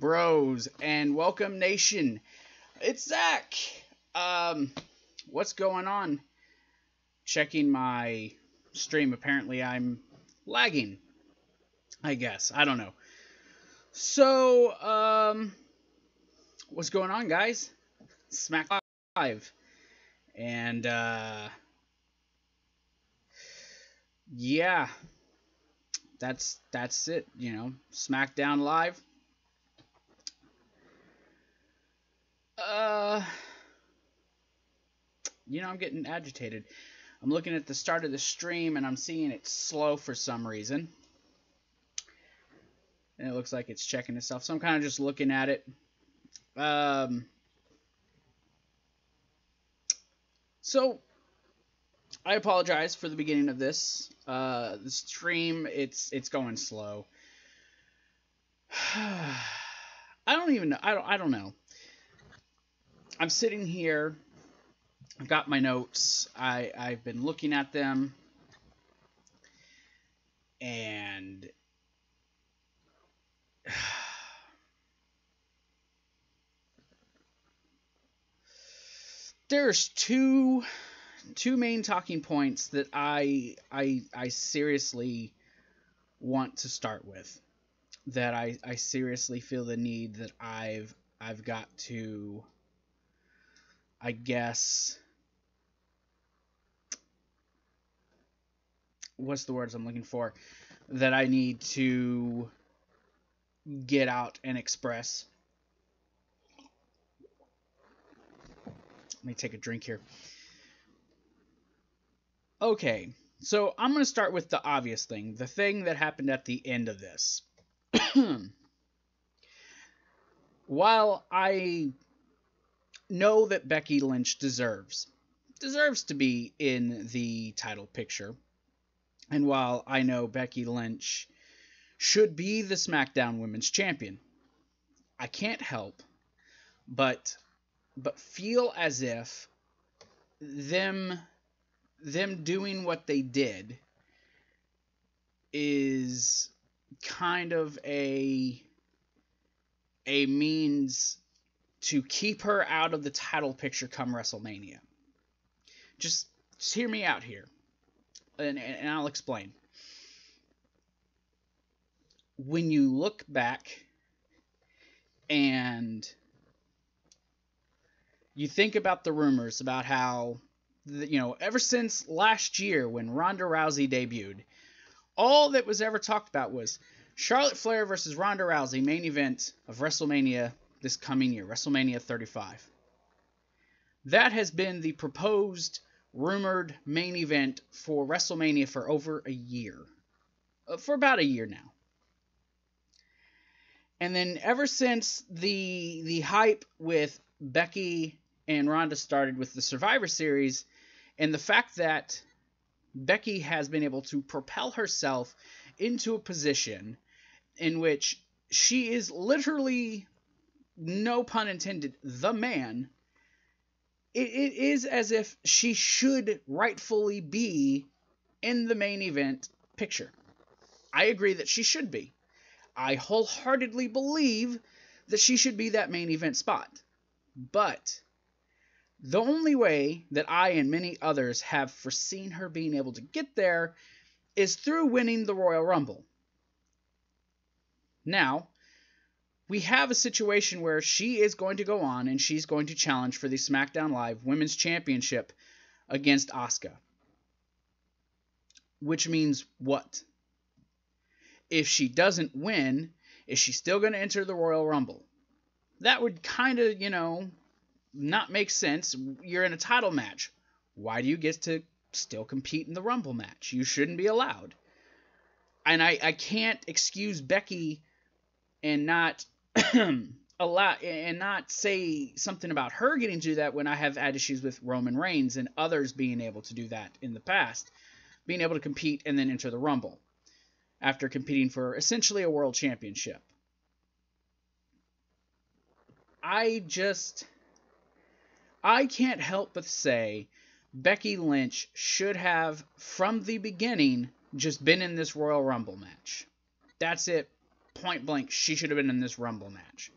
bros, and welcome nation. It's Zach. What's going on? Checking my stream. Apparently I'm lagging, I guess. I don't know. So, what's going on, guys? Smack Live. And, yeah. That's it, you know. SmackDown Live. You know, I'm getting agitated. I'm looking at the start of the stream and I'm seeing it slow for some reason. And it looks like it's checking itself. So I'm kind of just looking at it. So I apologize for the beginning of this. The stream, it's going slow. I don't even know. I don't know. I'm sitting here. I've got my notes. I've been looking at them. And there's two main talking points that I seriously want to start with. That I seriously feel the need that I've got to, I guess, what's the words I'm looking for? That I need to get out and express. Let me take a drink here. Okay, so I'm going to start with the obvious thing. The thing that happened at the end of this. While I know that Becky Lynch deserves to be in the title picture, and while I know Becky Lynch should be the SmackDown Women's Champion, I can't help but feel as if them doing what they did is kind of a means to keep her out of the title picture come WrestleMania. Just hear me out here, and I'll explain. When you look back and you think about the rumors about how, you know, ever since last year when Ronda Rousey debuted, all that was ever talked about was Charlotte Flair versus Ronda Rousey, main event of WrestleMania this coming year, WrestleMania 35. That has been the proposed, rumored main event for WrestleMania for over a year. For about a year now. And then ever since the hype with Becky and Ronda started with the Survivor Series, and the fact that Becky has been able to propel herself into a position in which she is literally, no pun intended, the man, it is as if she should rightfully be in the main event picture. I agree that she should be. I wholeheartedly believe that she should be that main event spot. But the only way that I and many others have foreseen her being able to get there is through winning the Royal Rumble. Now, we have a situation where she is going to go on and she's going to challenge for the SmackDown Live Women's Championship against Asuka. Which means what? If she doesn't win, is she still going to enter the Royal Rumble? That would kind of, you know, not make sense. You're in a title match. Why do you get to still compete in the Rumble match? You shouldn't be allowed. And I can't excuse Becky and not not say something about her getting to do that when I have had issues with Roman Reigns and others being able to do that in the past. Being able to compete and then enter the Rumble after competing for essentially a world championship. I can't help but say Becky Lynch should have, from the beginning, just been in this Royal Rumble match. That's it. Point blank, she should have been in this Rumble match.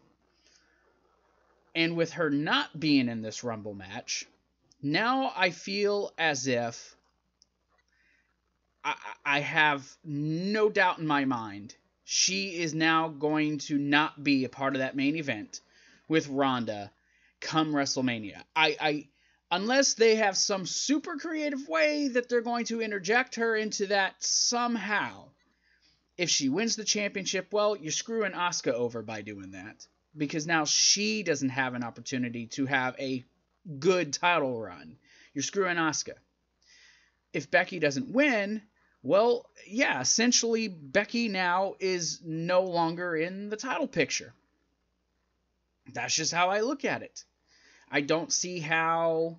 And with her not being in this Rumble match, now I feel as if I have no doubt in my mind she is now going to not be a part of that main event with Ronda come WrestleMania. Unless they have some super creative way that they're going to interject her into that somehow. If she wins the championship, well, you're screwing Asuka over by doing that. Because now she doesn't have an opportunity to have a good title run. You're screwing Asuka. If Becky doesn't win, well, yeah, essentially Becky now is no longer in the title picture. That's just how I look at it. I don't see how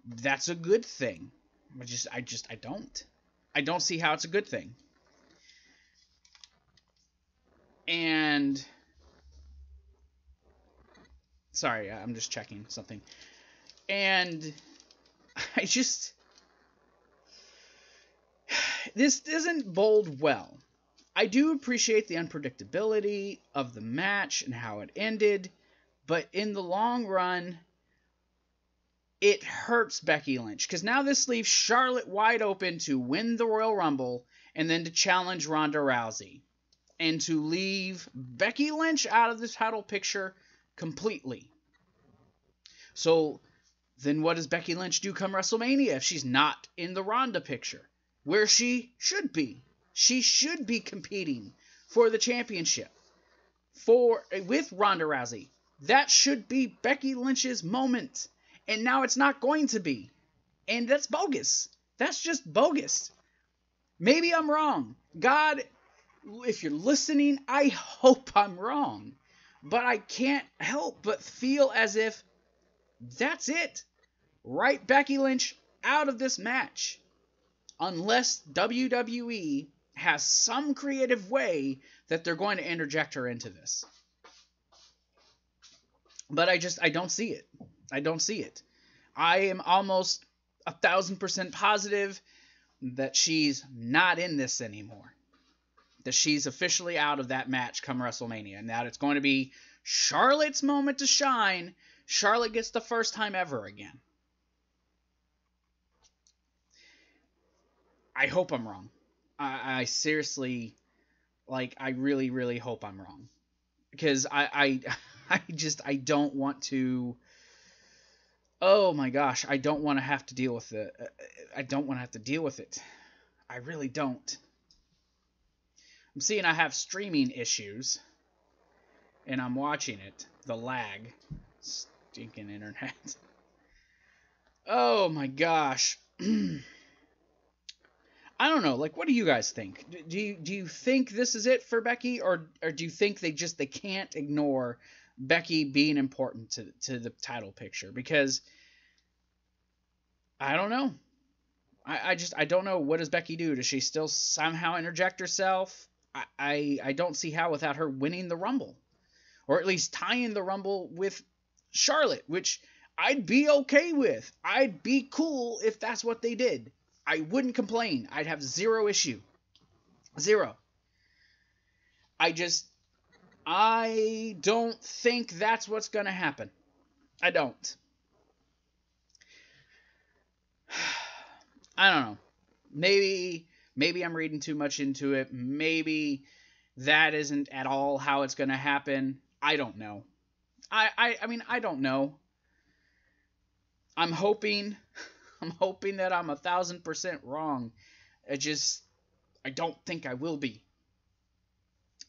that's a good thing. I don't. I don't see how it's a good thing. And sorry, I'm just checking something. And this doesn't bode well. I do appreciate the unpredictability of the match and how it ended, but in the long run, it hurts Becky Lynch, because now this leaves Charlotte wide open to win the Royal Rumble and then to challenge Ronda Rousey, and to leave Becky Lynch out of the title picture completely. So then what does Becky Lynch do come WrestleMania if she's not in the Ronda picture, where she should be? She should be competing for the championship with Ronda Rousey. That should be Becky Lynch's moment. And now it's not going to be. And that's bogus. That's just bogus. Maybe I'm wrong. God, if you're listening, I hope I'm wrong. But I can't help but feel as if that's it. Write Becky Lynch out of this match. Unless WWE has some creative way that they're going to interject her into this. But I don't see it. I don't see it. I am almost 1,000% positive that she's not in this anymore. That she's officially out of that match come WrestleMania. And that it's going to be Charlotte's moment to shine. Charlotte gets the first time ever again. I hope I'm wrong. I seriously, I really, really hope I'm wrong. Because I don't want to... Oh my gosh, I don't want to have to deal with it. I don't want to have to deal with it. I really don't. I'm seeing I have streaming issues, and I'm watching it. The lag. Stinking internet. Oh my gosh. I don't know. What do you guys think? Do you think this is it for Becky, or do you think they can't ignore Becky being important to the title picture? Because I don't know. I don't know. What does Becky do? Does she still somehow interject herself? I don't see how without her winning the Rumble, or at least tying the Rumble with Charlotte, which I'd be okay with. I'd be cool if that's what they did. I wouldn't complain. I'd have zero issue. Zero. I don't think that's what's going to happen. I don't. I don't know. Maybe I'm reading too much into it. Maybe that isn't at all how it's going to happen. I don't know. I mean, I don't know. I'm hoping that I'm 1,000% wrong. I don't think I will be.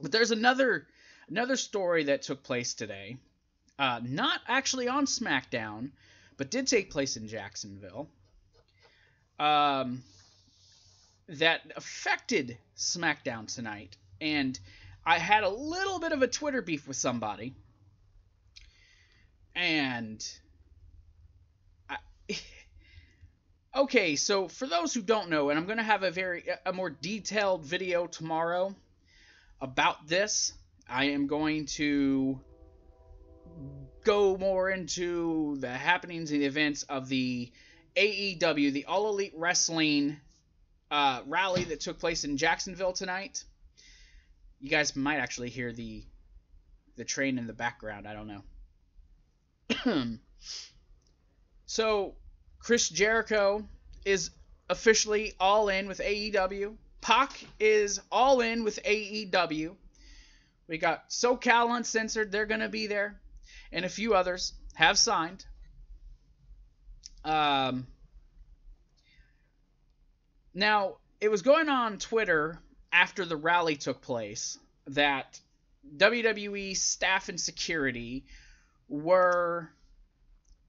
But there's another story that took place today, not actually on SmackDown, but did take place in Jacksonville, that affected SmackDown tonight. And I had a little bit of a Twitter beef with somebody, and okay, so for those who don't know, and I'm going to have a more detailed video tomorrow about this. I am going to go more into the happenings and the events of the AEW, the All Elite Wrestling rally that took place in Jacksonville tonight. You guys might actually hear the train in the background. I don't know. So, Chris Jericho is officially all in with AEW. Pac is all in with AEW. We got SoCal Uncensored, they're going to be there. And a few others have signed. Now, it was going on Twitter after the rally took place that WWE staff and security were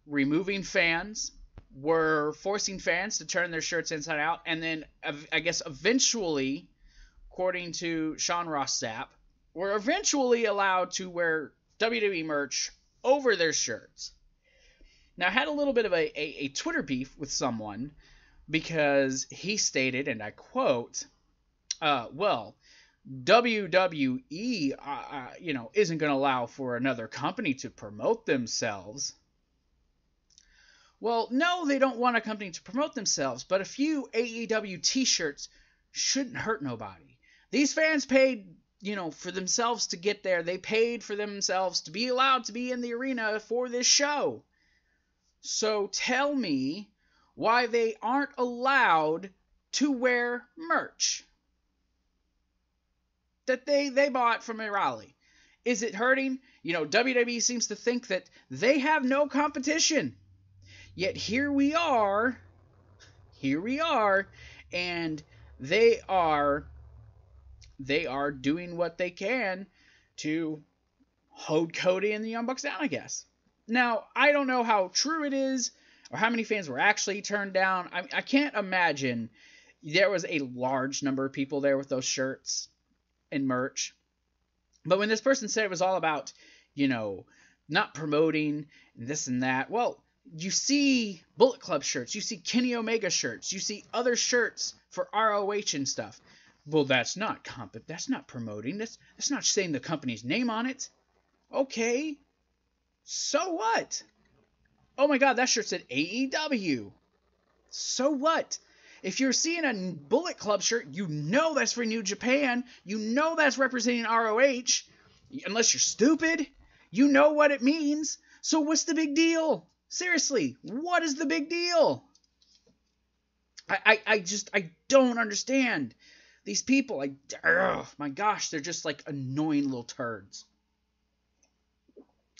removing fans, were forcing fans to turn their shirts inside out, and then, I guess, eventually, according to Sean Ross Sapp, were eventually allowed to wear WWE merch over their shirts. Now, I had a little bit of a Twitter beef with someone because he stated, and I quote, well, WWE, isn't going to allow for another company to promote themselves. Well, no, they don't want a company to promote themselves, but a few AEW t-shirts shouldn't hurt nobody. These fans paid, for themselves to get there. They paid for themselves to be allowed to be in the arena for this show. So tell me why they aren't allowed to wear merch that they bought from a rally. Is it hurting? WWE seems to think that they have no competition. Yet here we are, and they are doing what they can to hold Cody and the Young Bucks down, I guess. Now, I don't know how true it is or how many fans were actually turned down. I can't imagine there was a large number of people there with those shirts and merch. But when this person said it was all about, not promoting this and that, well, you see Bullet Club shirts, you see Kenny Omega shirts, you see other shirts for ROH and stuff. Well, that's not promoting. That's not saying the company's name on it. Okay. So what? Oh my God, that shirt said AEW. So what? If you're seeing a Bullet Club shirt, that's for New Japan. That's representing ROH. Unless you're stupid. You know what it means. So what's the big deal? Seriously, what is the big deal? I don't understand. These people, my gosh, they're just like annoying little turds.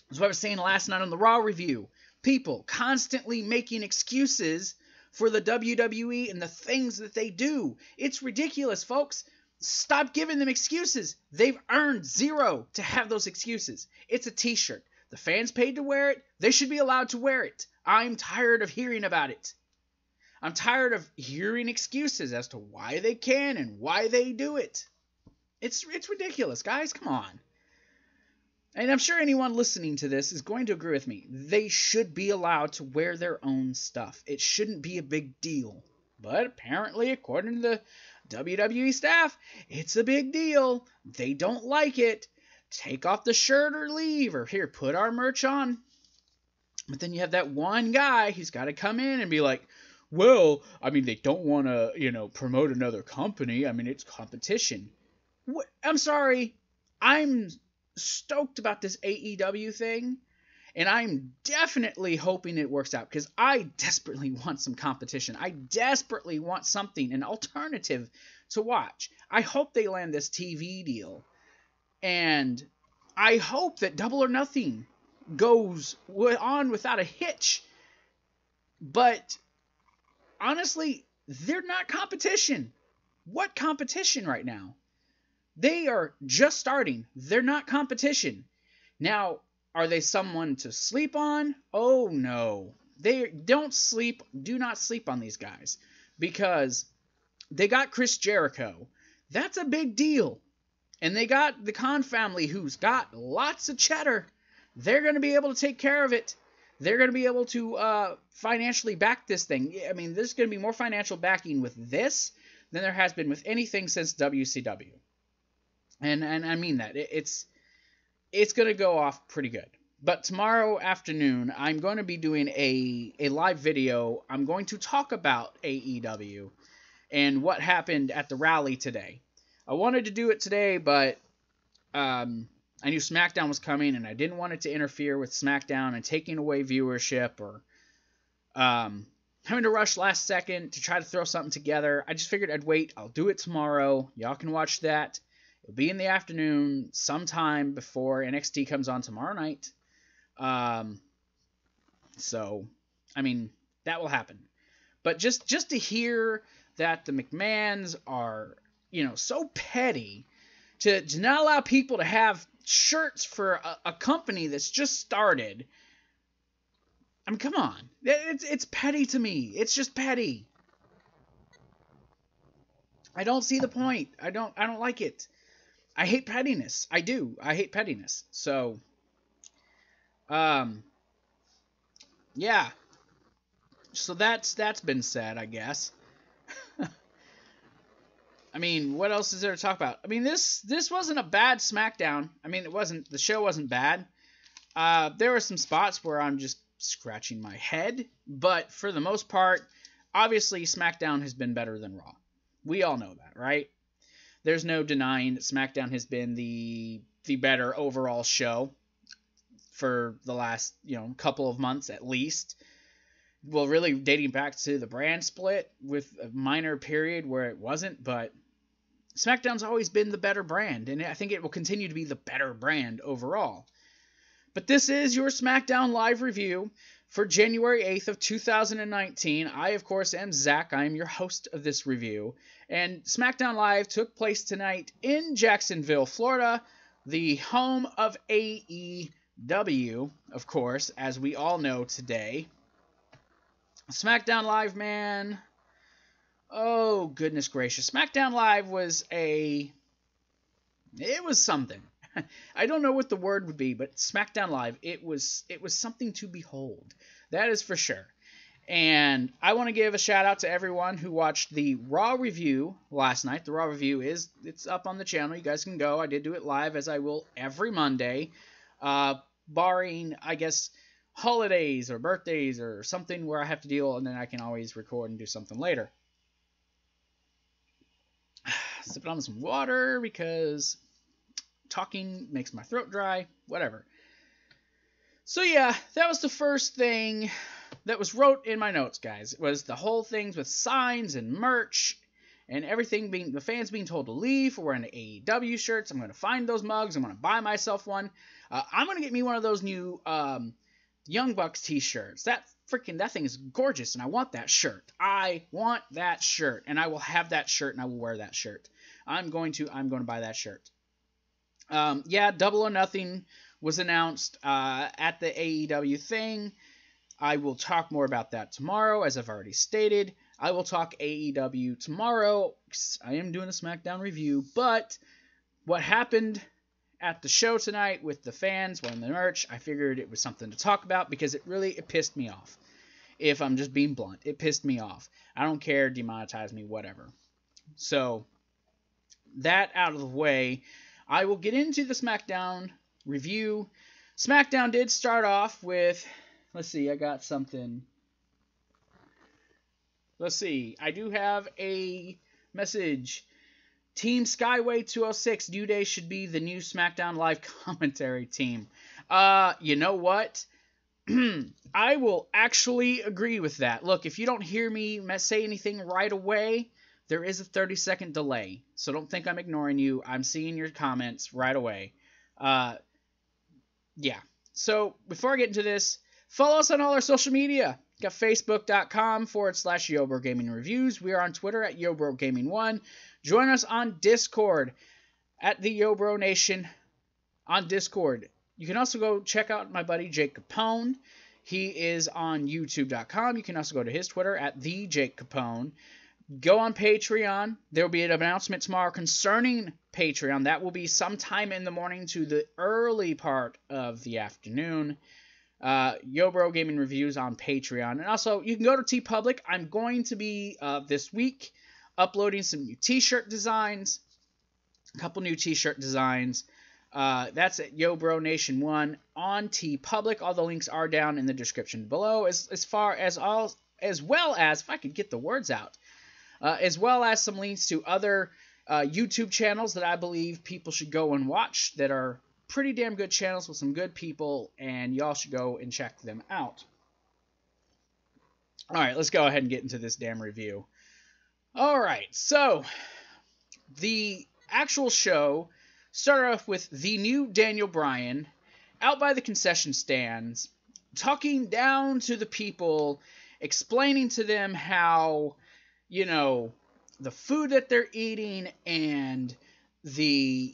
That's what I was saying last night on the Raw review. People constantly making excuses for the WWE and the things that they do. It's ridiculous, folks. Stop giving them excuses. They've earned zero to have those excuses. It's a t-shirt. The fans paid to wear it. They should be allowed to wear it. I'm tired of hearing about it. I'm tired of hearing excuses as to why they can and why they do it. It's ridiculous, guys. Come on. And I'm sure anyone listening to this is going to agree with me. They should be allowed to wear their own stuff. It shouldn't be a big deal. But apparently, according to the WWE staff, it's a big deal. They don't like it. Take off the shirt or leave. Or here, put our merch on. But then you have that one guy who's got to come in and be like, well, they don't want to, promote another company. It's competition. What? I'm sorry. I'm stoked about this AEW thing, and I'm definitely hoping it works out because I desperately want some competition. I desperately want something, an alternative to watch. I hope they land this TV deal, and I hope that Double or Nothing goes on without a hitch. But honestly, they're not competition. What competition right now? They are just starting. They're not competition. Now, are they someone to sleep on? Oh, no. They don't sleep. Do not sleep on these guys. Because they got Chris Jericho. That's a big deal. And they got the Khan family who's got lots of cheddar. They're going to be able to take care of it. They're going to be able to financially back this thing. There's going to be more financial backing with this than there has been with anything since WCW. And I mean that. It's going to go off pretty good. But tomorrow afternoon, I'm going to be doing a live video. I'm going to talk about AEW and what happened at the rally today. I wanted to do it today, but I I knew SmackDown was coming, and I didn't want it to interfere with SmackDown and taking away viewership or having to rush last second to try to throw something together. I just figured I'd wait. I'll do it tomorrow. Y'all can watch that. It'll be in the afternoon sometime before NXT comes on tomorrow night. So, I mean, that will happen. But just to hear that the McMahons are, so petty to not allow people to have shirts for a company that's just started. I mean, come on. It's petty to me. It's just petty. I don't see the point. I don't like it. I hate pettiness. I do. I hate pettiness. So, yeah. So that's been said, I guess. I mean, what else is there to talk about? I mean, this wasn't a bad SmackDown. I mean, the show wasn't bad. There were some spots where I'm just scratching my head, but for the most part, obviously SmackDown has been better than Raw. We all know that, right? There's no denying that SmackDown has been the better overall show for the last, couple of months at least. Well, really dating back to the brand split with a minor period where it wasn't, but SmackDown's always been the better brand, and I think it will continue to be the better brand overall. But this is your SmackDown Live review for January 8th of 2019. I, of course, am Zach. I am your host of this review. And SmackDown Live took place tonight in Jacksonville, Florida, the home of AEW, of course, as we all know today. SmackDown Live, man. Oh, goodness gracious. SmackDown Live was it was something. I don't know what the word would be, but SmackDown Live, it was something to behold. That is for sure. And I want to give a shout out to everyone who watched the Raw review last night. The Raw review it's up on the channel. You guys can go. I did do it live, as I will every Monday, barring, I guess, holidays or birthdays or something where I have to deal, and then I can always record and do something later. Sipping on some water because talking makes my throat dry, whatever. So yeah, that was the first thing that was wrote in my notes, guys. It was the whole things with signs and merch and everything the fans being told to leave for wearing the AEW shirts. I'm going to find those mugs. I'm going to buy myself one. I'm going to get me one of those new Young Bucks t-shirts. That thing is gorgeous, and I want that shirt. I want that shirt, and I will have that shirt, and I will wear that shirt. I'm going to buy that shirt. Yeah, Double or Nothing was announced at the AEW thing. I will talk more about that tomorrow, as I've already stated. I will talk AEW tomorrow. I am doing a SmackDown review, but what happened at the show tonight with the fans wearing the merch, I figured it was something to talk about because it pissed me off. If I'm just being blunt, it pissed me off. I don't care, demonetize me, whatever. So, that out of the way, I will get into the SmackDown review. SmackDown did start off with, let's see, I got something. Let's see, I do have a message. Team Skyway 206, New Day should be the new SmackDown Live commentary team. You know what? I will actually agree with that. Look, if you don't hear me say anything right away, there is a 30-second delay. So don't think I'm ignoring you. I'm seeing your comments right away. Yeah. So before I get into this, follow us on all our social media. Got Facebook.com/YoBro Gaming Reviews. We are on Twitter at YoBro Gaming 1. Join us on Discord at the YoBro Nation on Discord. You can also go check out my buddy Jake Capone. He is on YouTube.com. You can also go to his Twitter at the Jake Capone. Go on Patreon. There will be an announcement tomorrow concerning Patreon. That will be sometime in the morning to the early part of the afternoon. YoBro Gaming Reviews on Patreon. And also, you can go to TeePublic. I'm going to be, this week, uploading some new t-shirt designs. A couple new t-shirt designs. That's at YoBro Nation 1 on TeePublic. All the links are down in the description below. As well as, if I could get the words out, as well as some links to other YouTube channels that I believe people should go and watch that are pretty damn good channels with some good people, and y'all should go and check them out. All right, let's go ahead and get into this damn review. All right, so the actual show started off with the new Daniel Bryan out by the concession stands, talking down to the people, explaining to them how, you know, the food that they're eating and the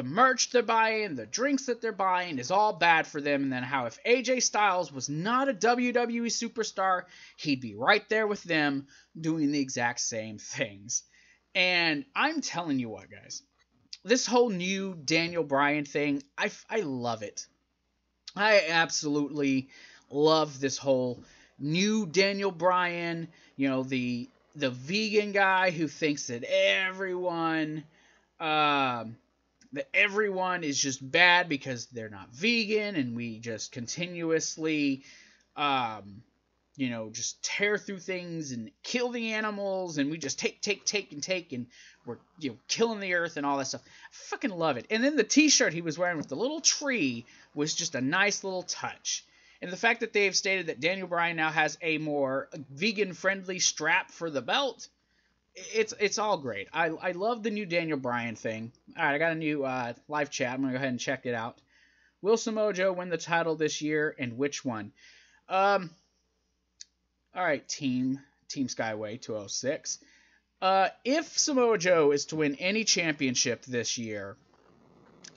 merch they're buying, the drinks that they're buying is all bad for them, and then how if AJ Styles was not a WWE superstar, he'd be right there with them doing the exact same things. And I'm telling you what, guys, this whole new Daniel Bryan thing, I love it. I absolutely love this whole new Daniel Bryan, you know, the vegan guy who thinks that everyone is just bad because they're not vegan, and we just continuously you know, just tear through things and kill the animals, and we just take, and we're, you know, killing the earth and all that stuff. I fucking love it. And then the t-shirt he was wearing with the little tree was just a nice little touch. And the fact that they've stated that Daniel Bryan now has a more vegan-friendly strap for the belt, it's all great. I love the new Daniel Bryan thing. All right, I got a new live chat. I'm going to go ahead and check it out. Will Samoa Joe win the title this year, and which one? All right, Team Skyway 206. If Samoa Joe is to win any championship this year,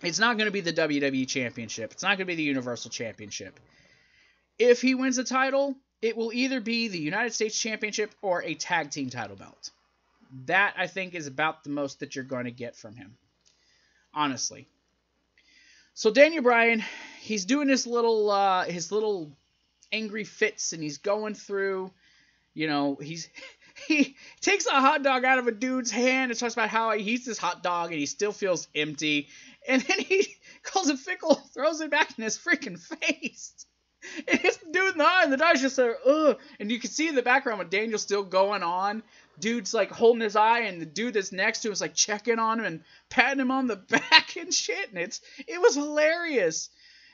it's not going to be the WWE Championship. It's not going to be the Universal Championship. If he wins a title, it will either be the United States Championship or a tag team title belt. That, I think, is about the most that you're going to get from him, honestly. So Daniel Bryan, he's doing his little angry fits, and he's going through, you know, he takes a hot dog out of a dude's hand and talks about how he eats this hot dog and he still feels empty, and then he calls it fickle, throws it back in his freaking face. It hits the dude in the eye, and the guy's just like, ugh. And you can see in the background when Daniel's still going on, dude's like holding his eye, and the dude that's next to him is like checking on him and patting him on the back and shit, and it was hilarious.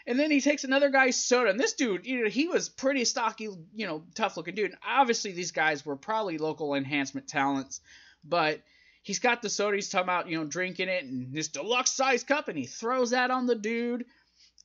And then he takes another guy's soda, and this dude, you know, he was pretty stocky, you know, tough-looking dude. And obviously, these guys were probably local enhancement talents, but he's got the soda, he's talking about, you know, drinking it in this deluxe-sized cup, and he throws that on the dude,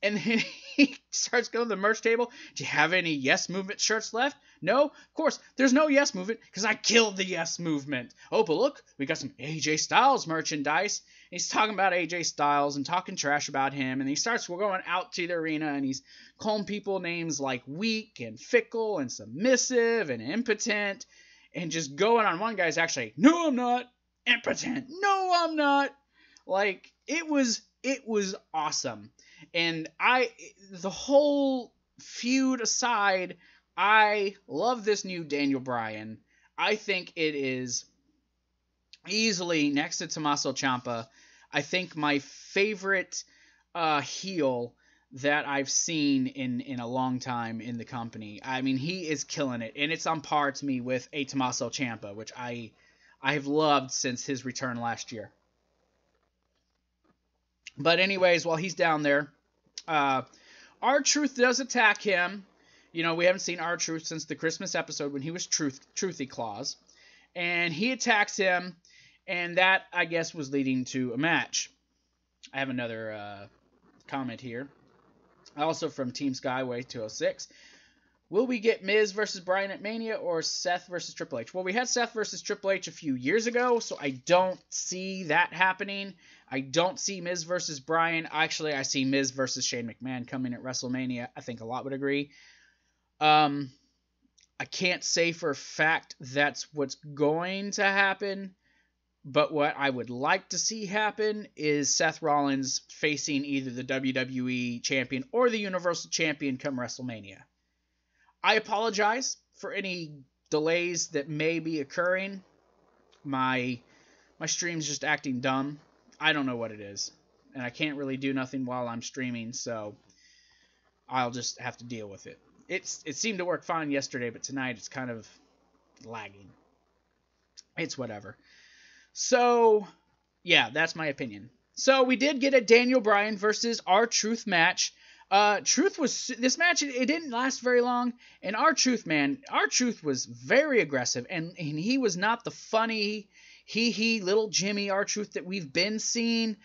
and then he starts going to the merch table. Do you have any Yes Movement shirts left? No? Of course, there's no Yes Movement, because I killed the Yes Movement. Oh, but look, we got some AJ Styles merchandise. He's talking about AJ Styles and talking trash about him, and he starts going out to the arena, and he's calling people names like weak and fickle and submissive and impotent, and just going on. One guy's actually, no, I'm not impotent. No, I'm not. Like, it was awesome. And the whole feud aside, I love this new Daniel Bryan. I think it is easily, next to Tommaso Ciampa, I think my favorite heel that I've seen in a long time in the company. I mean, he is killing it, and it's on par to me with a Tommaso Ciampa, which I have loved since his return last year. But anyways, while he's down there, R-Truth does attack him. You know, we haven't seen R-Truth since the Christmas episode when he was Truthy Claus. And he attacks him, and that, I guess, was leading to a match. I have another comment here. Also from Team Skyway 206. Will we get Miz versus Bryan at Mania or Seth versus Triple H? Well, we had Seth versus Triple H a few years ago, so I don't see that happening. I don't see Miz versus Bryan. Actually, I see Miz versus Shane McMahon coming at WrestleMania. I think a lot would agree. I can't say for a fact that's what's going to happen, but what I would like to see happen is Seth Rollins facing either the WWE Champion or the Universal Champion come WrestleMania. I apologize for any delays that may be occurring. My stream's just acting dumb. I don't know what it is, and I can't really do nothing while I'm streaming, so I'll just have to deal with it. It seemed to work fine yesterday, but tonight it's kind of lagging. It's whatever. So, yeah, that's my opinion. So we did get a Daniel Bryan versus R-Truth match. This match, it didn't last very long, and R-Truth, man, R-Truth was very aggressive, and he was not the funny, little Jimmy R-Truth that we've been seeing.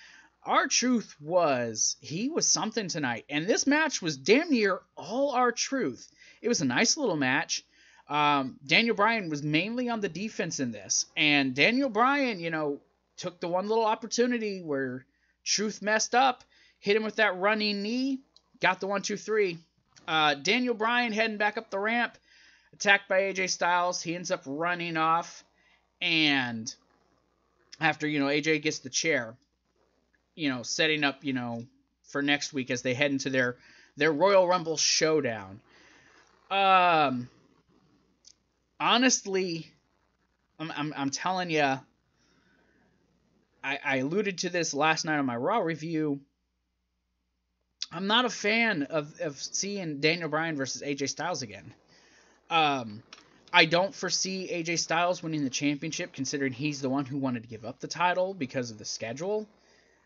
R-Truth was something tonight, and this match was damn near all R-Truth. It was a nice little match. Daniel Bryan was mainly on the defense in this, and Daniel Bryan, took the one little opportunity where Truth messed up, hit him with that running knee, got the 1, 2, 3. Daniel Bryan heading back up the ramp, attacked by AJ Styles. He ends up running off, and after, AJ gets the chair, setting up, for next week as they head into their Royal Rumble showdown. Honestly, I'm telling you, I alluded to this last night on my Raw review. I'm not a fan of seeing Daniel Bryan versus AJ Styles again. I don't foresee AJ Styles winning the championship, considering he's the one who wanted to give up the title because of the schedule.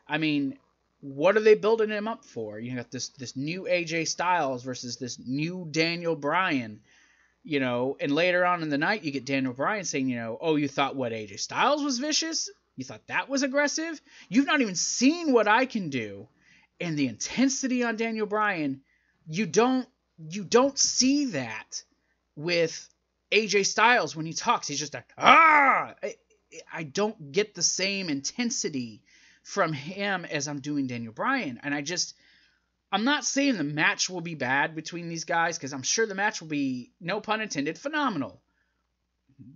I mean, what are they building him up for? You got this new AJ Styles versus this new Daniel Bryan. And later on in the night, you get Daniel Bryan saying, oh, you thought what, AJ Styles was vicious? You thought that was aggressive? You've not even seen what I can do. And the intensity on Daniel Bryan, you don't see that with AJ Styles when he talks. He's just like, I don't get the same intensity from him as I'm doing Daniel Bryan. And I'm not saying the match will be bad between these guys, because I'm sure the match will be, no pun intended, phenomenal.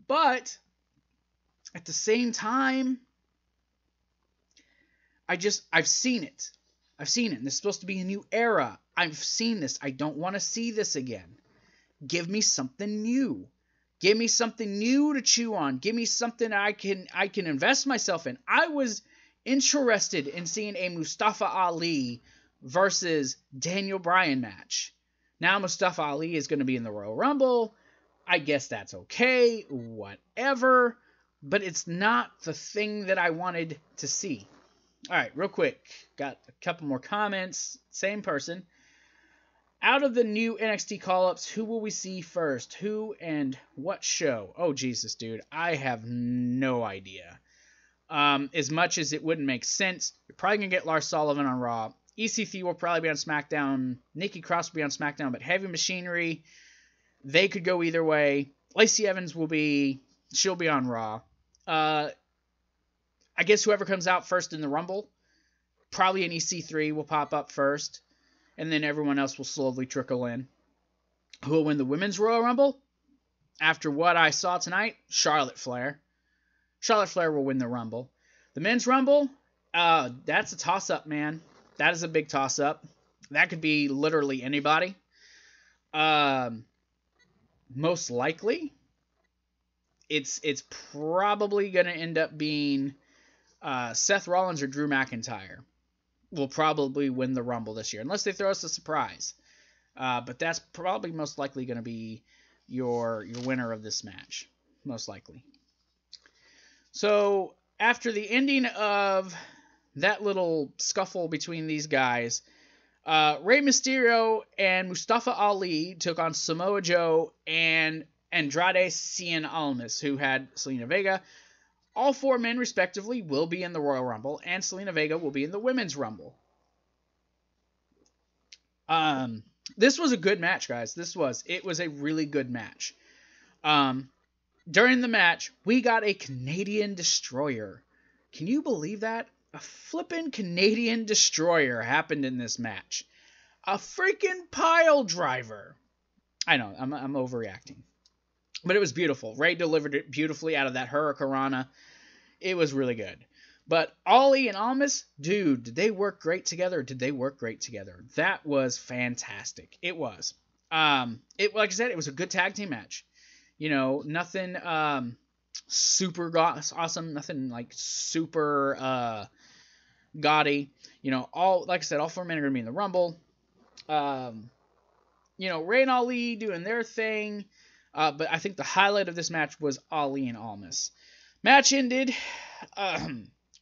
But at the same time, I've seen it. I've seen it. And this is supposed to be a new era. I've seen this. I don't want to see this again. Give me something new. Give me something new to chew on. Give me something I can invest myself in. I was interested in seeing a Mustafa Ali versus Daniel Bryan match. Now Mustafa Ali is going to be in the Royal Rumble. I guess that's okay. Whatever. But it's not the thing that I wanted to see. All right, real quick. Got a couple more comments. Same person. Out of the new NXT call-ups, who will we see first? Who and what show? Oh, Jesus, dude. I have no idea. As much as it wouldn't make sense, you're probably going to get Lars Sullivan on Raw. EC3 will probably be on SmackDown. Nikki Cross will be on SmackDown, but Heavy Machinery, they could go either way. Lacey Evans she'll be on Raw. I guess whoever comes out first in the Rumble, probably an EC3 will pop up first, and then everyone else will slowly trickle in. Who will win the Women's Royal Rumble? After what I saw tonight, Charlotte Flair. Charlotte Flair will win the Rumble. The Men's Rumble, that's a toss-up, man. That is a big toss-up. That could be literally anybody. Most likely, it's probably going to end up being Seth Rollins or Drew McIntyre will probably win the Rumble this year, unless they throw us a surprise. But that's probably most likely going to be your winner of this match, most likely. So after the ending of that little scuffle between these guys, Rey Mysterio and Mustafa Ali took on Samoa Joe and Andrade Cien Almas, who had Selena Vega. All four men, respectively, will be in the Royal Rumble, and Selena Vega will be in the Women's Rumble. This was a good match, guys. It was a really good match. During the match, we got a Canadian Destroyer. Can you believe that? A flippin' Canadian Destroyer happened in this match. A freaking pile driver. I know, I'm overreacting. But it was beautiful. Rey delivered it beautifully out of that Hurricanrana. It was really good. But Ali and Almas, dude, did they work great together? That was fantastic. It was. Like I said, it was a good tag team match. Nothing super awesome, nothing like super gaudy. Like I said, all four men are going to be in the Rumble. Rey and Ali doing their thing. But I think the highlight of this match was Ali and Almas. Match ended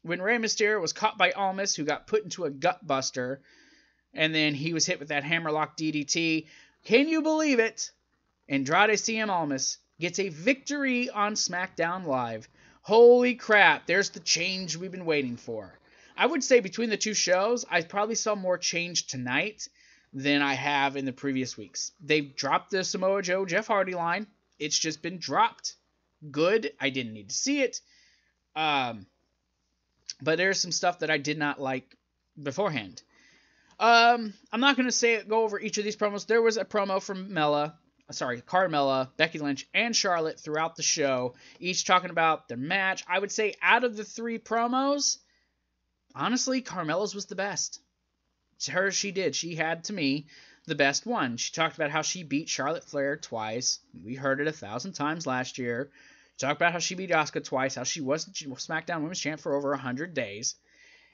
when Rey Mysterio was caught by Almas, who got put into a gut buster, and then he was hit with that hammerlock DDT. Can you believe it? Andrade Cien Almas gets a victory on SmackDown Live. Holy crap, there's the change we've been waiting for. I would say between the two shows, I probably saw more change tonight than I have in the previous weeks. They've dropped the Samoa Joe, Jeff Hardy line. It's just been dropped. Good. I didn't need to see it. But there's some stuff that I did not like beforehand. I'm not going to go over each of these promos. There was a promo from Carmella, Becky Lynch, and Charlotte throughout the show, each talking about their match. I would say out of the three promos, honestly, Carmella's was the best. She had, to me, the best one. She talked about how she beat Charlotte Flair twice. We heard it 1,000 times last year. She talked about how she beat Asuka twice, how she was SmackDown Women's Champ for over 100 days,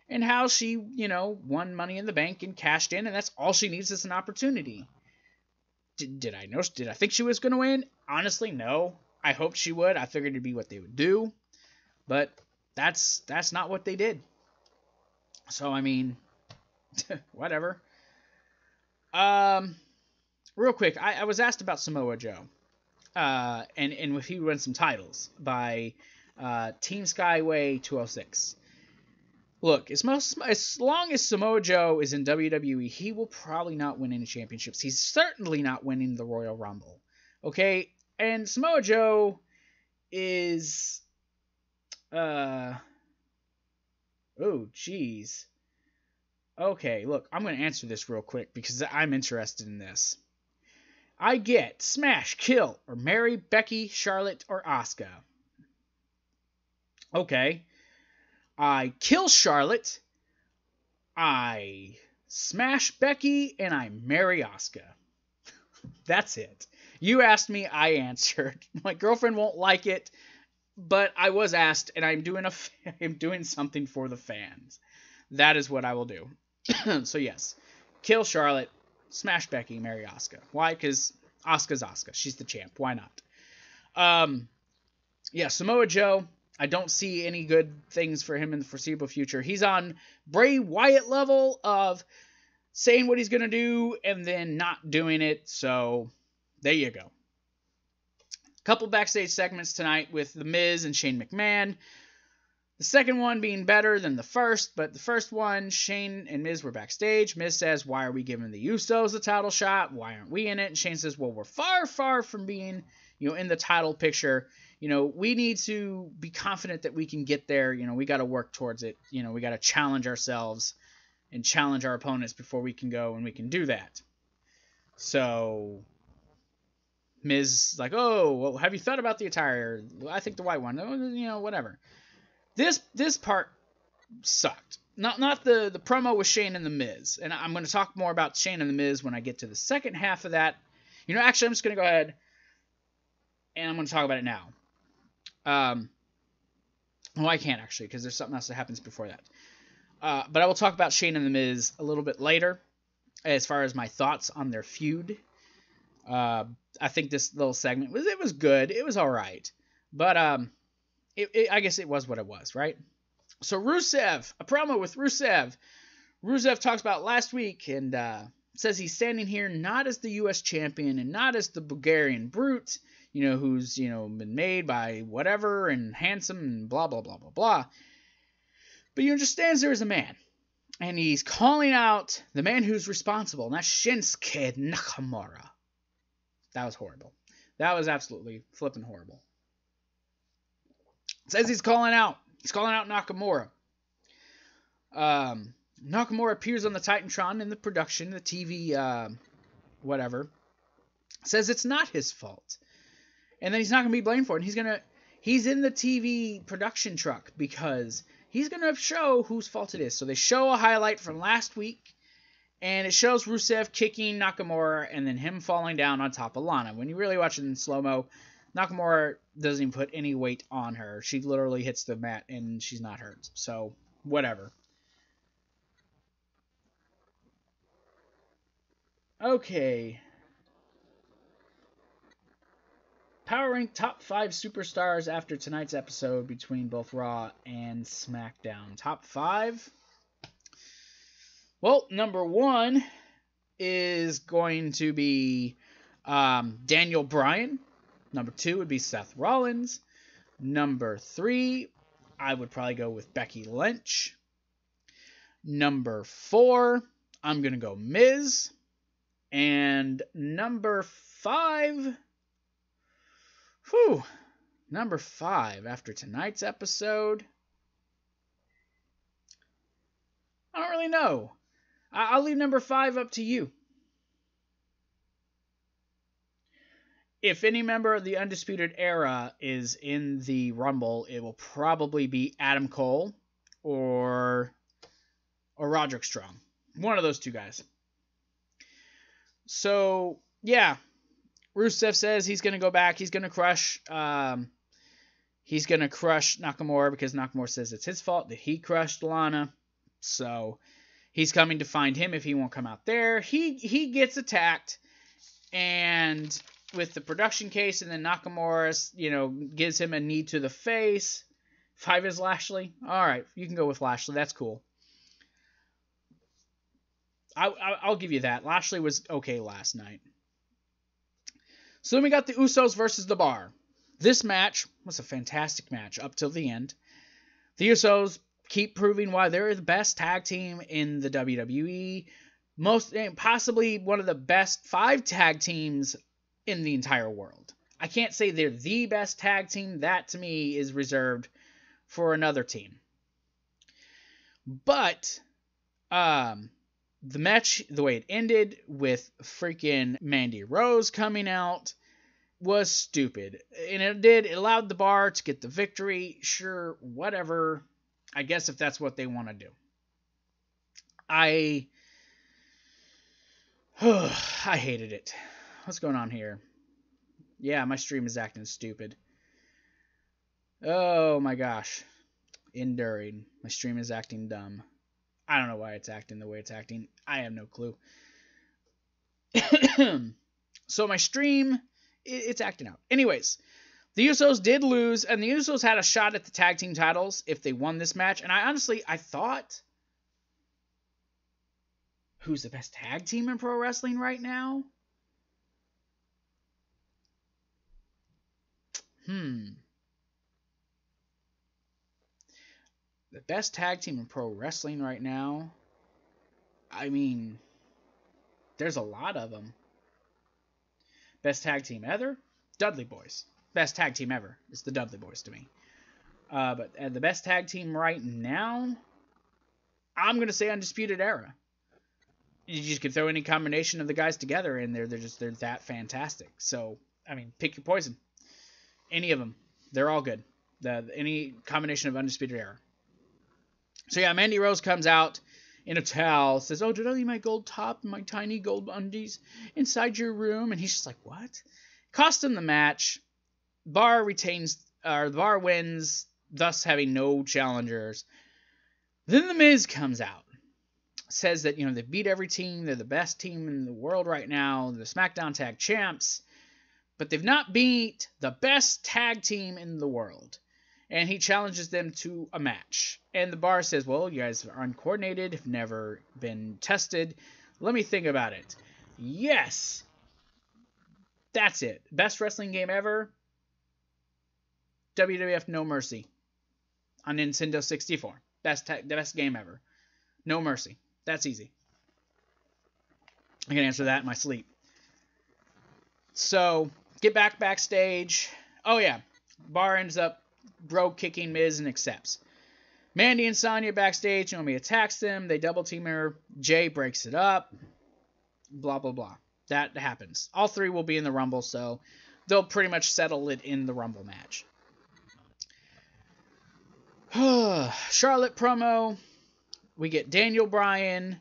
and how she, won Money in the Bank and cashed in, and that's all she needs is an opportunity. Did I think she was going to win? Honestly, no. I hoped she would. I figured it'd be what they would do. But that's not what they did. So, I mean, whatever. Real quick, I was asked about Samoa Joe. And if he would win some titles by Team Skyway 206. Look, as long as Samoa Joe is in WWE, he will probably not win any championships. He's certainly not winning the Royal Rumble. Okay? And Samoa Joe is... oh, jeez. Okay, look, I'm going to answer this real quick because I'm interested in this. I get smash, kill, or marry Becky, Charlotte, or Asuka. Okay. I kill Charlotte, I smash Becky, and I marry Asuka. That's it. You asked me, I answered. My girlfriend won't like it, but I was asked, and I'm doing something for the fans. That is what I will do. So yes, kill Charlotte, smash Becky, marry Asuka. Why? Because Asuka's Asuka. She's the champ. Why not? Yeah, Samoa Joe. I don't see any good things for him in the foreseeable future. He's on Bray Wyatt level of saying what he's going to do and then not doing it. So there you go. Couple backstage segments tonight with The Miz and Shane McMahon. The second one being better than the first, but the first one, Shane and Miz were backstage. Miz says, why are we giving the Usos a title shot? Why aren't we in it? And Shane says, well, we're far, far from being, in the title picture. We need to be confident that we can get there. We got to work towards it. We got to challenge ourselves and challenge our opponents before we can go and we can do that. So Miz is like, oh, well, have you thought about the attire? I think the white one. Whatever. This part sucked. Not the promo with Shane and the Miz. And I'm going to talk more about Shane and the Miz when I get to the second half of that. Actually, I'm just going to go ahead and I'm going to talk about it now. Well, I can't actually because there's something else that happens before that. But I will talk about Shane and the Miz a little bit later as far as my thoughts on their feud. I think this little segment was good. It was all right. But I guess it was what it was, right? So Rusev, a promo with Rusev. Rusev talks about last week and says he's standing here not as the U.S. champion and not as the Bulgarian brute, who's, been made by whatever and handsome and blah, blah, blah, blah, blah. But he understands there is a man. And he's calling out the man who's responsible, and that's Shinsuke Nakamura. That was horrible. That was absolutely flipping horrible. Says he's calling out Nakamura. Nakamura appears on the Titantron in the production, the TV, whatever. Says it's not his fault. And then he's not going to be blamed for it. He's in the TV production truck because he's going to show whose fault it is. So they show a highlight from last week, and it shows Rusev kicking Nakamura and then him falling down on top of Lana. When you really watch it in slow-mo, Nakamura doesn't even put any weight on her. She literally hits the mat, and she's not hurt. So, whatever. Okay. Power Rank top 5 superstars after tonight's episode between both Raw and SmackDown. Top 5? Well, number 1 is going to be Daniel Bryan. Number 2 would be Seth Rollins. Number 3, I would probably go with Becky Lynch. Number 4, I'm going to go Miz. And number 5... Number 5 after tonight's episode. I don't really know. I'll leave number 5 up to you. If any member of the Undisputed Era is in the Rumble, it will probably be Adam Cole or Roderick Strong. One of those two guys. So, yeah. Rusev says he's going to go back. He's going to crush Nakamura because Nakamura says it's his fault that he crushed Lana. So he's coming to find him if he won't come out there. He gets attacked, and with the production case, and then Nakamura, gives him a knee to the face. 5 is Lashley. All right, you can go with Lashley. That's cool. I'll give you that. Lashley was okay last night. So then we got the Usos versus the Bar. This match was a fantastic match up till the end. The Usos keep proving why they're the best tag team in the WWE. Possibly one of the best 5 tag teams in the entire world. I can't say they're the best tag team. That, to me, is reserved for another team. But the match, the way it ended with freaking Mandy Rose coming out, was stupid. And it allowed the Bar to get the victory. Sure, whatever. I guess if that's what they want to do. I hated it. What's going on here? Yeah, my stream is acting stupid. Oh my gosh. Enduring. My stream is acting dumb. I don't know why it's acting the way it's acting. I have no clue. So my stream, it's acting out. Anyways, the Usos did lose, and the Usos had a shot at the tag team titles if they won this match. And I thought, who's the best tag team in pro wrestling right now? The best tag team in pro wrestling right now? I mean, there's a lot of them. Best tag team ever? Dudley Boys. Best tag team ever. It's the Dudley Boys to me. But the best tag team right now? I'm going to say Undisputed Era. You just can throw any combination of the guys together in there. They're that fantastic. So, I mean, pick your poison. Any of them. They're all good. Any combination of Undisputed Era. So yeah, Mandy Rose comes out in a towel, says, "Oh, did I leave my gold top and my tiny gold undies inside your room?" And he's just like, "What?" Cost him the match. The Bar wins, thus having no challengers. Then The Miz comes out. Says that, they beat every team. They're the best team in the world right now. They're the SmackDown Tag Champs. But they've not beat the best tag team in the world. And he challenges them to a match. And the Bar says, "Well, you guys are uncoordinated, have never been tested. Let me think about it." Yes! That's it. Best wrestling game ever? WWF No Mercy. On Nintendo 64. The best game ever. No Mercy. That's easy. I can answer that in my sleep. So, get backstage. Oh yeah. Bar ends up bro-kicking Miz and accepts. Mandy and Sonya backstage. Naomi attacks them. They double-team her. Jay breaks it up. Blah, blah, blah. That happens. All 3 will be in the Rumble, so they'll pretty much settle it in the Rumble match. Charlotte promo. We get Daniel Bryan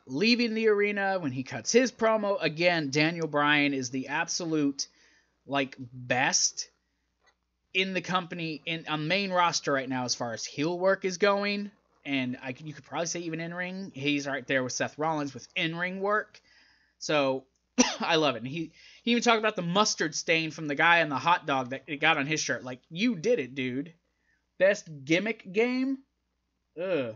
leaving the arena when he cuts his promo. Again, Daniel Bryan is the absolute, best in the company, on main roster right now as far as heel work is going. And you could probably say even in-ring. He's right there with Seth Rollins with in-ring work. So I love it. And he even talked about the mustard stain from the guy on the hot dog that it got on his shirt. Like, you did it, dude. Best gimmick game? Ugh.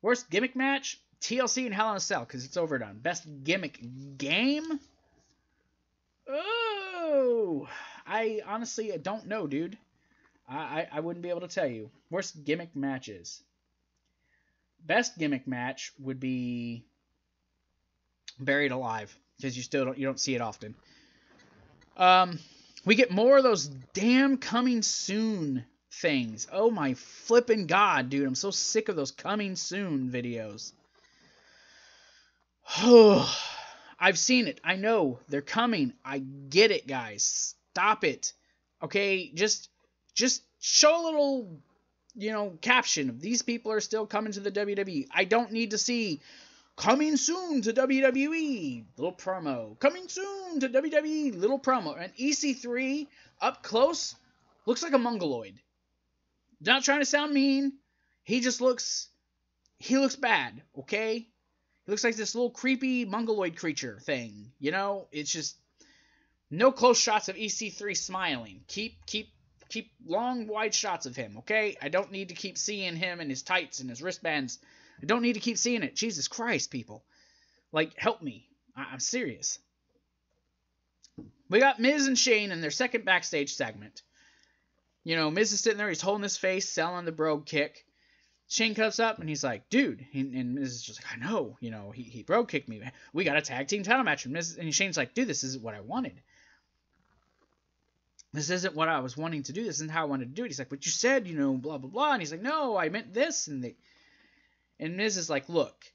Worst gimmick match? TLC and Hell in a Cell, because it's overdone. Best gimmick game? Oh, I honestly don't know, dude. I wouldn't be able to tell you. Worst gimmick matches. Best gimmick match would be Buried Alive, because you don't see it often. We get more of those damn coming soon things. Oh my flippin' god, dude. I'm so sick of those coming soon videos. I've seen it. I know. They're coming. I get it, guys. Stop it. Okay? Just show a little, caption of these people are still coming to the WWE. I don't need to see coming soon to WWE, little promo. Coming soon to WWE, little promo. And EC3, up close, looks like a mongoloid. Not trying to sound mean. He looks bad, okay? He looks like this little creepy mongoloid creature thing. It's just no close shots of EC3 smiling. Keep long, wide shots of him, okay? I don't need to keep seeing him and his tights and his wristbands. I don't need to keep seeing it. Jesus Christ, people. Like, help me. I'm serious. We got Miz and Shane in their second backstage segment. Miz is sitting there. He's holding his face, selling the brogue kick. Shane comes up and he's like, dude. And Miz is just like, I know. He brogue kicked me. We got a tag team title match. And Shane's like, dude, this isn't what I wanted. This isn't what I was wanting to do. This isn't how I wanted to do it. He's like, but you said, blah, blah, blah. And he's like, no, I meant this. And Miz is like, look,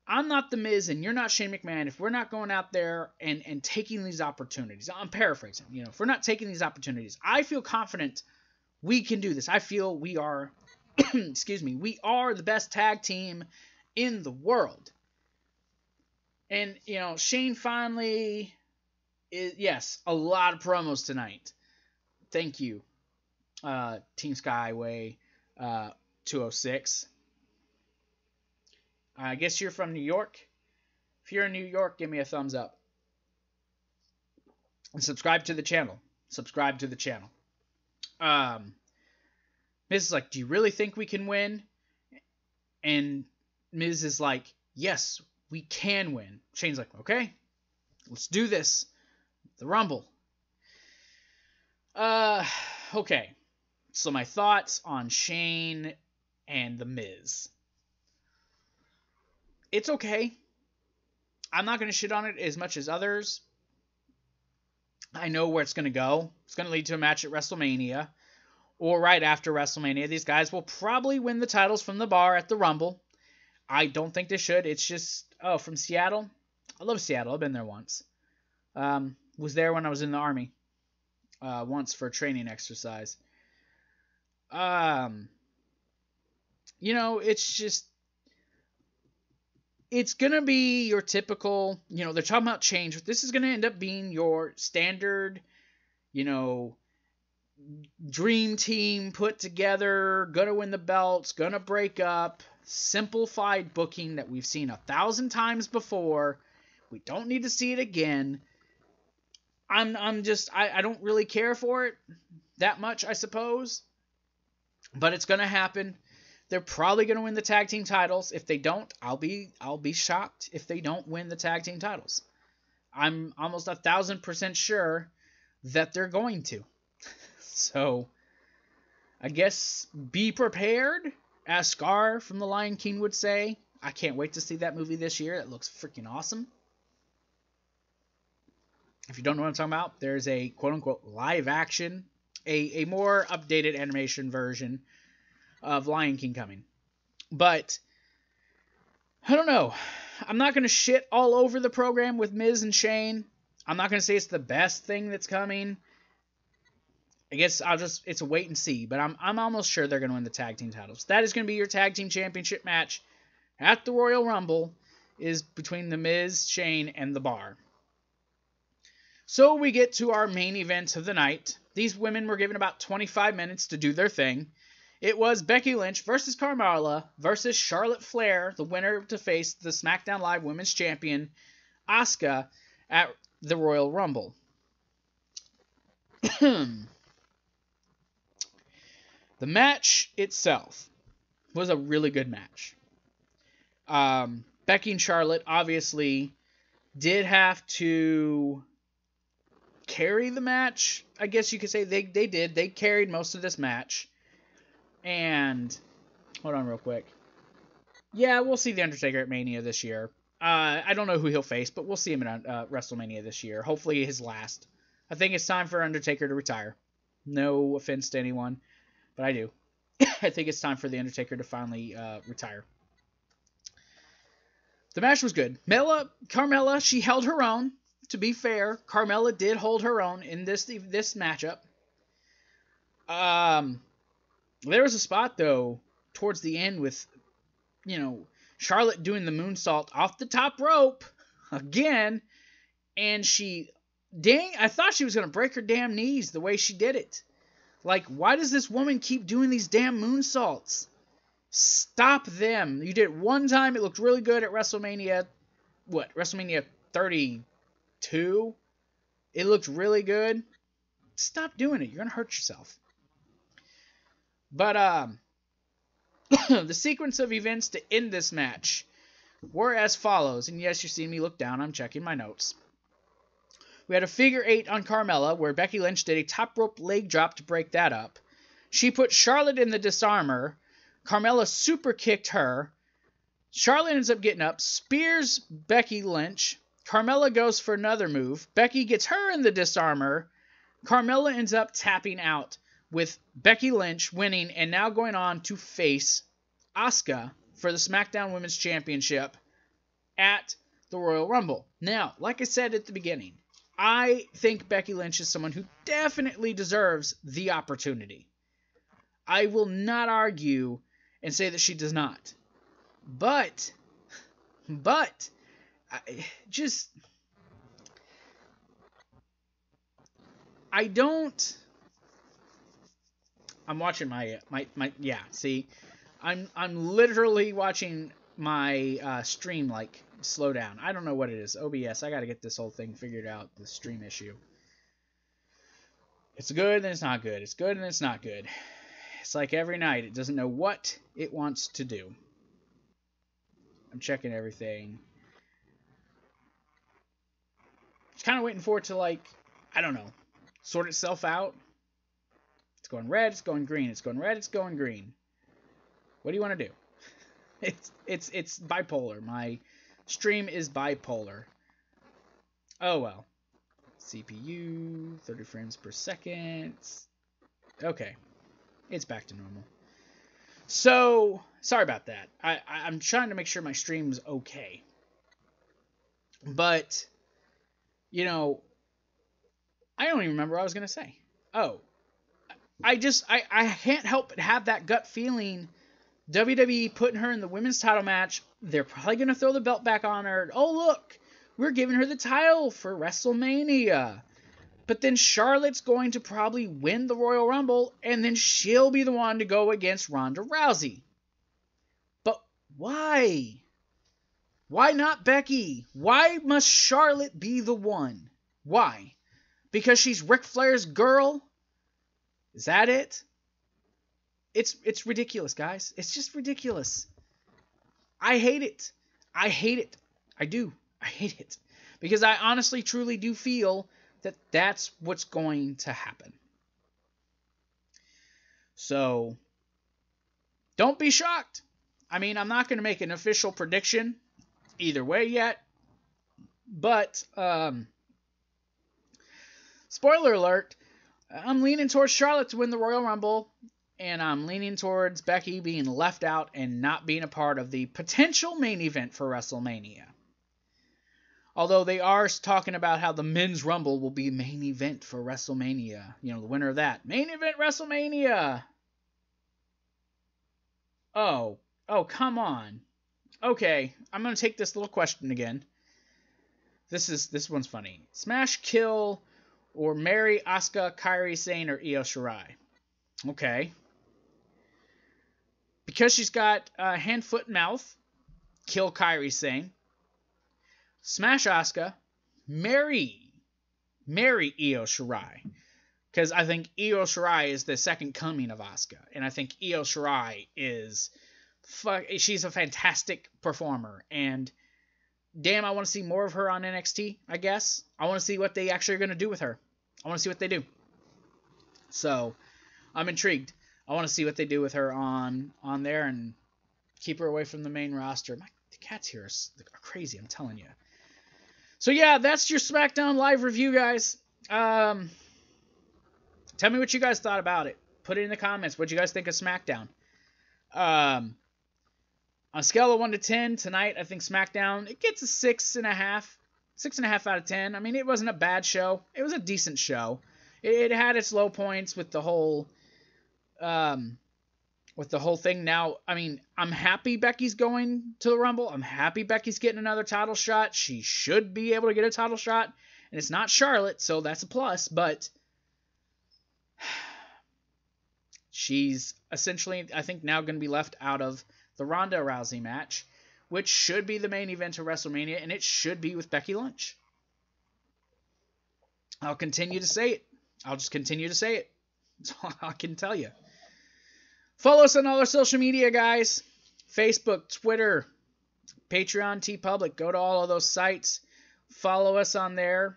I'm not the Miz and you're not Shane McMahon. If we're not going out there and taking these opportunities, I'm paraphrasing, if we're not taking these opportunities, I feel confident we can do this. I feel we are, we are the best tag team in the world. And, Shane finally yes, a lot of promos tonight. Thank you, Team Skyway 206. I guess you're from New York. If you're in New York, give me a thumbs up. And subscribe to the channel. Miz is like, do you really think we can win? And Miz is like, yes, we can win. Shane's like, okay, let's do this. The Rumble. Okay. So my thoughts on Shane and the Miz. It's okay. I'm not going to shit on it as much as others. I know where it's going to go. It's going to lead to a match at WrestleMania. Or right after WrestleMania. These guys will probably win the titles from the bar at the Rumble. I don't think they should. It's just, from Seattle. I love Seattle. I've been there once. Was there when I was in the Army. Once for a training exercise. It's just... It's going to be your typical, they're talking about change. This is going to end up being your standard, dream team put together, going to win the belts, going to break up, simplified booking that we've seen 1,000 times before. We don't need to see it again. I don't really care for it that much, I suppose. But it's going to happen. They're probably going to win the tag team titles. If they don't, I'll be shocked if they don't win the tag team titles. I'm almost 1,000% sure that they're going to. So, I guess be prepared, as Scar from The Lion King would say. I can't wait to see that movie this year. It looks freaking awesome. If you don't know what I'm talking about, there's a quote-unquote live action, a more updated animation version of Lion King coming. But I don't know. I'm not going to shit all over the program with Miz and Shane. I'm not going to say it's the best thing that's coming. I guess it's a wait and see. But I'm almost sure they're going to win the tag team titles. That is going to be your tag team championship match at the Royal Rumble, is between the Miz, Shane, and the Bar. So we get to our main event of the night. These women were given about 25 minutes to do their thing. It was Becky Lynch versus Carmella versus Charlotte Flair, the winner to face the SmackDown Live Women's Champion, Asuka, at the Royal Rumble. The match itself was a really good match. Becky and Charlotte obviously did have to carry the match. I guess you could say they did. They carried most of this match. And hold on real quick. Yeah, we'll see The Undertaker at Mania this year. I don't know who he'll face, but we'll see him at WrestleMania this year. Hopefully his last. I think it's time for Undertaker to retire. No offense to anyone, but I do. I think it's time for The Undertaker to finally retire. The match was good. Carmella, she held her own. To be fair, Carmella did hold her own in this matchup. There was a spot, though, towards the end with, Charlotte doing the moonsault off the top rope again, and I thought she was going to break her damn knees the way she did it. Like, why does this woman keep doing these damn moonsaults? Stop them. You did it one time. It looked really good at WrestleMania. WrestleMania 32? It looked really good. Stop doing it. You're going to hurt yourself. But, the sequence of events to end this match were as follows. And yes, you're seeing me look down. I'm checking my notes. We had a figure 8 on Carmella, where Becky Lynch did a top rope leg drop to break that up. She put Charlotte in the disarmor. Carmella super kicked her. Charlotte ends up getting up, spears Becky Lynch. Carmella goes for another move. Becky gets her in the disarmor. Carmella ends up tapping out, with Becky Lynch winning and now going on to face Asuka for the SmackDown Women's Championship at the Royal Rumble. Now, like I said at the beginning, I think Becky Lynch is someone who definitely deserves the opportunity. I will not argue and say that she does not. But, I'm watching I'm literally watching my stream slow down. I don't know what it is. OBS, I gotta get this whole thing figured out, the stream issue. It's good and it's not good. It's good and it's not good. It's like every night, it doesn't know what it wants to do. I'm checking everything. Just kind of waiting for it to, I don't know, sort itself out. It's going red, it's going green. It's going red, it's going green. What do you want to do? It's bipolar. My stream is bipolar. Oh well. CPU, 30 frames per second. Okay. It's back to normal. So, sorry about that. I'm trying to make sure my stream's okay. But, I don't even remember what I was going to say. Oh. I can't help but have that gut feeling. WWE putting her in the women's title match. They're probably going to throw the belt back on her. Oh, look. We're giving her the title for WrestleMania. But then Charlotte's going to probably win the Royal Rumble, and then she'll be the one to go against Ronda Rousey. But why? Why not Becky? Why must Charlotte be the one? Why? Because she's Ric Flair's girl? Is that it? It's ridiculous, guys. It's just ridiculous. I hate it. I hate it. I do. I hate it. Because I honestly, truly do feel that that's what's going to happen. So, don't be shocked. I mean, I'm not going to make an official prediction either way yet. But, spoiler alert, I'm leaning towards Charlotte to win the Royal Rumble. And I'm leaning towards Becky being left out and not being a part of the potential main event for WrestleMania. Although they are talking about how the Men's Rumble will be main event for WrestleMania. The winner of that. Main event WrestleMania! Oh, come on. Okay, I'm going to take this little question again. This one's funny. Smash, kill, or marry Asuka, Kairi Sane, or Io Shirai? Okay. Because she's got hand, foot, mouth, kill Kairi Sane. Smash Asuka, marry Io Shirai. Because I think Io Shirai is the second coming of Asuka. And I think Io Shirai is... she's a fantastic performer. And damn, I want to see more of her on NXT, I guess. I want to see what they actually are going to do with her. I want to see what they do. So, I'm intrigued. I want to see what they do with her on there and keep her away from the main roster. The cats here are crazy, I'm telling you. So yeah, that's your SmackDown live review, guys. Tell me what you guys thought about it. Put it in the comments. What you guys think of SmackDown? On a scale of 1 to 10, tonight, I think SmackDown, it gets a 6.5. 6.5 out of 10. I mean, it wasn't a bad show. It was a decent show. It had its low points with the whole thing. Now, I mean, I'm happy Becky's going to the Rumble. I'm happy Becky's getting another title shot. She should be able to get a title shot. And it's not Charlotte, so that's a plus. But she's essentially, I think, now going to be left out of the Ronda Rousey match, which should be the main event of WrestleMania, and it should be with Becky Lynch. I'll continue to say it. I'll just continue to say it. That's all I can tell you. Follow us on all our social media, guys. Facebook, Twitter, Patreon, TeePublic. Go to all of those sites. Follow us on there.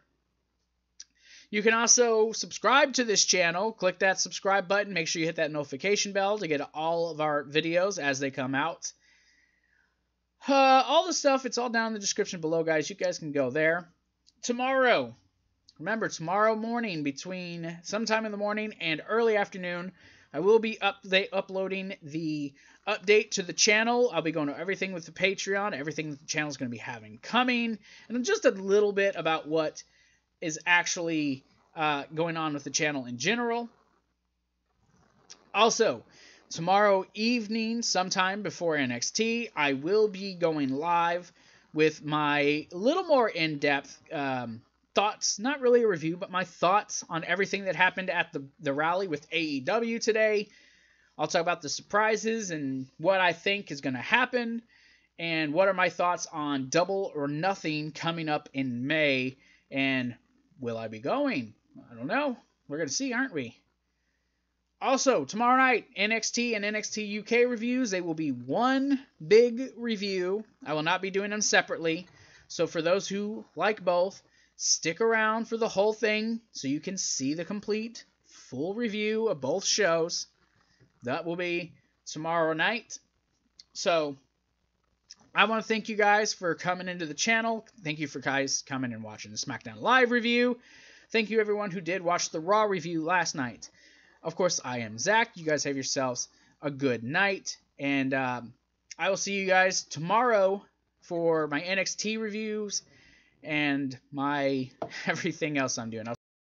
You can also subscribe to this channel. Click that subscribe button. Make sure you hit that notification bell to get all of our videos as they come out. All the stuff, it's all down in the description below, guys. You guys can go there. Tomorrow, remember, tomorrow morning, between sometime in the morning and early afternoon, I will be uploading the update to the channel. I'll be going to everything with the Patreon, everything that the channel is going to be having coming, and just a little bit about what is actually going on with the channel in general. Also, tomorrow evening, sometime before NXT, I will be going live with my little more in-depth thoughts, not really a review, but my thoughts on everything that happened at the rally with AEW today. I'll talk about the surprises and what I think is going to happen, and what are my thoughts on Double or Nothing coming up in May, and will I be going? I don't know. We're going to see, aren't we? Also, tomorrow night, NXT and NXT UK reviews. They will be one big review. I will not be doing them separately. So for those who like both, stick around for the whole thing so you can see the complete, full review of both shows. That will be tomorrow night. So I want to thank you guys for coming into the channel. Thank you for guys coming and watching the SmackDown Live review. Thank you everyone who did watch the Raw review last night. Of course, I am Zach. You guys have yourselves a good night. And I will see you guys tomorrow for my NXT reviews and my everything else I'm doing.